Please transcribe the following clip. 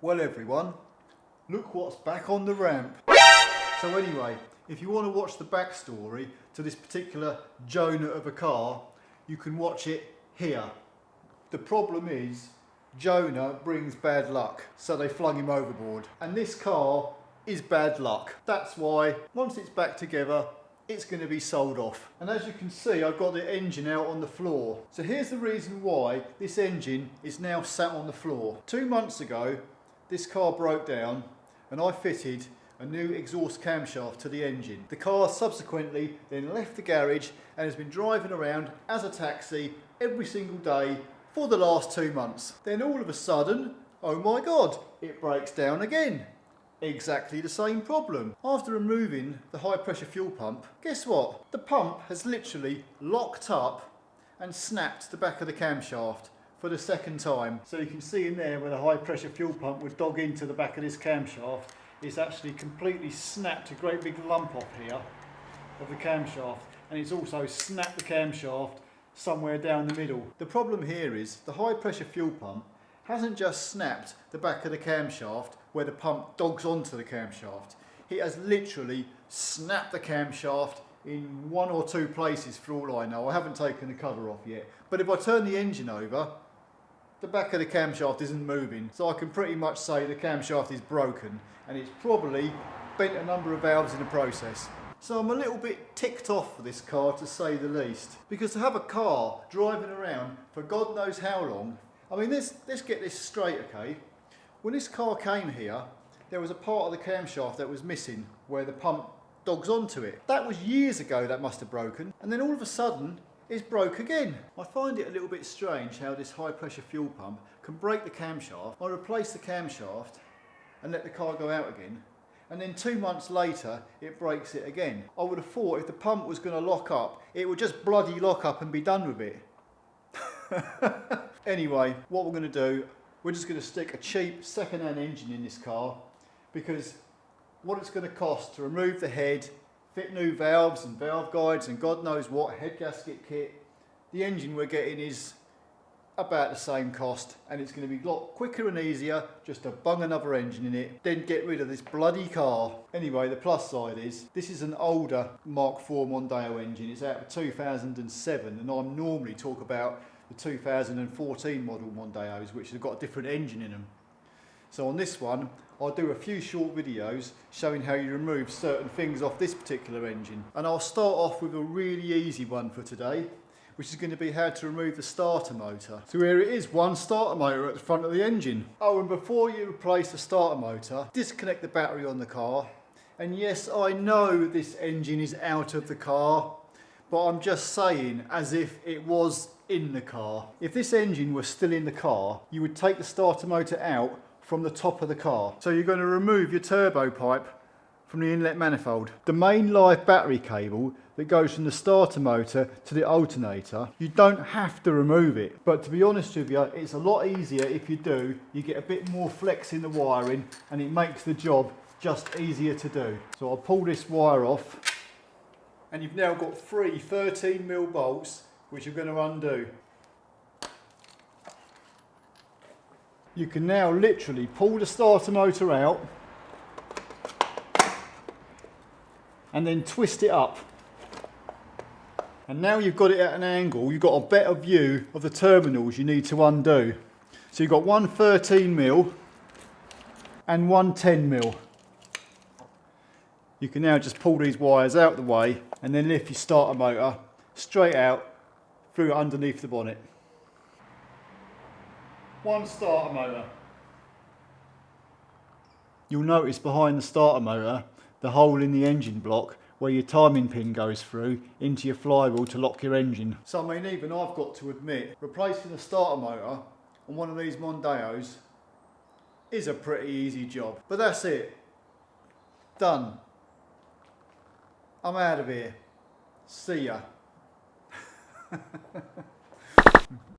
Well everyone, look what's back on the ramp. So anyway, if you want to watch the backstory to this particular Jonah of a car, you can watch it here. The problem is, Jonah brings bad luck, so they flung him overboard. And this car is bad luck. That's why, once it's back together, it's going to be sold off. And as you can see, I've got the engine out on the floor. So here's the reason why this engine is now sat on the floor. 2 months ago, this car broke down and I fitted a new exhaust camshaft to the engine. The car subsequently then left the garage and has been driving around as a taxi every single day for the last 2 months. Then all of a sudden, oh my God, it breaks down again. Exactly the same problem. After removing the high pressure fuel pump, guess what? The pump has literally locked up and snapped the back of the camshaft for the second time. So you can see in there where the high pressure fuel pump would dog into the back of this camshaft, it's actually completely snapped a great big lump off here of the camshaft, and it's also snapped the camshaft somewhere down the middle. The problem here is the high pressure fuel pump hasn't just snapped the back of the camshaft where the pump dogs onto the camshaft. It has literally snapped the camshaft in 1 or 2 places for all I know. I haven't taken the cover off yet. But if I turn the engine over, the back of the camshaft isn't moving. So I can pretty much say the camshaft is broken and it's probably bent a number of valves in the process. So I'm a little bit ticked off for this car, to say the least. Because to have a car driving around for God knows how long, I mean, let's get this straight, okay? When this car came here, there was a part of the camshaft that was missing where the pump dogs onto it. That was years ago that must have broken, and then all of a sudden it's broke again. I find it a little bit strange how this high pressure fuel pump can break the camshaft. I replace the camshaft and let the car go out again, and then 2 months later it breaks it again. I would have thought if the pump was going to lock up, it would just bloody lock up and be done with it. Anyway, what we're going to do, we're just going to stick a cheap second-hand engine in this car, because what it's going to cost to remove the head, fit new valves and valve guides and God knows what, head gasket kit, the engine we're getting is about the same cost, and it's going to be a lot quicker and easier just to bung another engine in it, then get rid of this bloody car. Anyway, the plus side is, this is an older Mk4 Mondeo engine. It's out of 2007, and I normally talk about the 2014 model Mondeos, which have got a different engine in them. So on this one, I'll do a few short videos showing how you remove certain things off this particular engine. And I'll start off with a really easy one for today, which is going to be how to remove the starter motor. So here it is, one starter motor at the front of the engine. Oh, and before you replace the starter motor, disconnect the battery on the car. And yes, I know this engine is out of the car, but I'm just saying as if it was in the car. If this engine was still in the car, you would take the starter motor out from the top of the car. So you're going to remove your turbo pipe from the inlet manifold. The main live battery cable that goes from the starter motor to the alternator, you don't have to remove it. But to be honest with you, it's a lot easier if you do. You get a bit more flex in the wiring and it makes the job just easier to do. So I'll pull this wire off, and you've now got 3 13mm bolts which you're going to undo. You can now literally pull the starter motor out and then twist it up. And now you've got it at an angle, you've got a better view of the terminals you need to undo. So you've got one 13mm and one 10mm. You can now just pull these wires out the way and then lift your starter motor straight out through underneath the bonnet. One starter motor. You'll notice behind the starter motor the hole in the engine block where your timing pin goes through into your flywheel to lock your engine. So I mean, even I've got to admit, replacing the starter motor on one of these Mondeos is a pretty easy job. But that's it. Done. I'm out of here. See ya.